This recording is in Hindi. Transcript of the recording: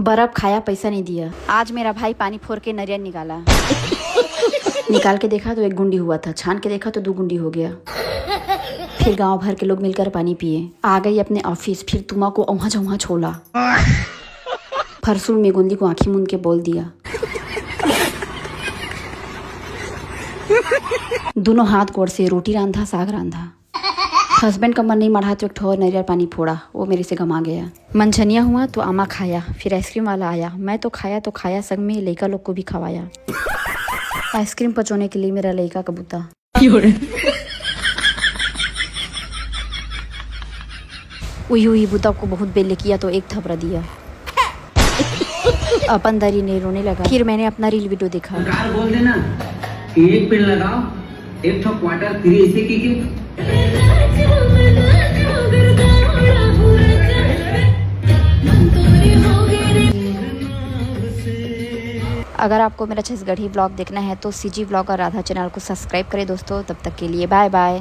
बर्फ खाया, पैसा नहीं दिया। आज मेरा भाई पानी फोड़ के नारियल निकाला। निकाल के देखा तो 1 गुंडी हुआ था, छान के देखा तो 2 गुंडी हो गया। फिर गांव भर के लोग मिलकर पानी पिए। आ गई अपने ऑफिस, फिर तुमा को औहा छोला। फरसुल में गुंदी को आंखी मूंद के बोल दिया। दोनों हाथ गोड़ से रोटी रांधा, साग रांधा। हस्बैंड का मन नहीं मढ़ा तो एक ठोर नारियल पानी फोड़ा, वो मेरे से गमा गया। मनछनिया हुआ तो आमा खाया, फिर आइसक्रीम वाला आया। मैं तो खाया संग में लड़का लोग को भी खवाया। आइसक्रीम पचोने के लिए मेरा लड़का का बुता। उही बुता को बहुत बेले किया तो एक थपड़ा दिया। अपन दरी ने रोने लगा। फिर मैंने अपना रील वीडियो देखा। बोल देना एक पेड़ लगाओ, एक तो क्वार्टर फ्री ऐसे की। अगर आपको मेरा छत्तीसगढ़ी ब्लॉग देखना है तो सीजी ब्लॉग और राधा चैनल को सब्सक्राइब करें दोस्तों। तब तक के लिए बाय बाय।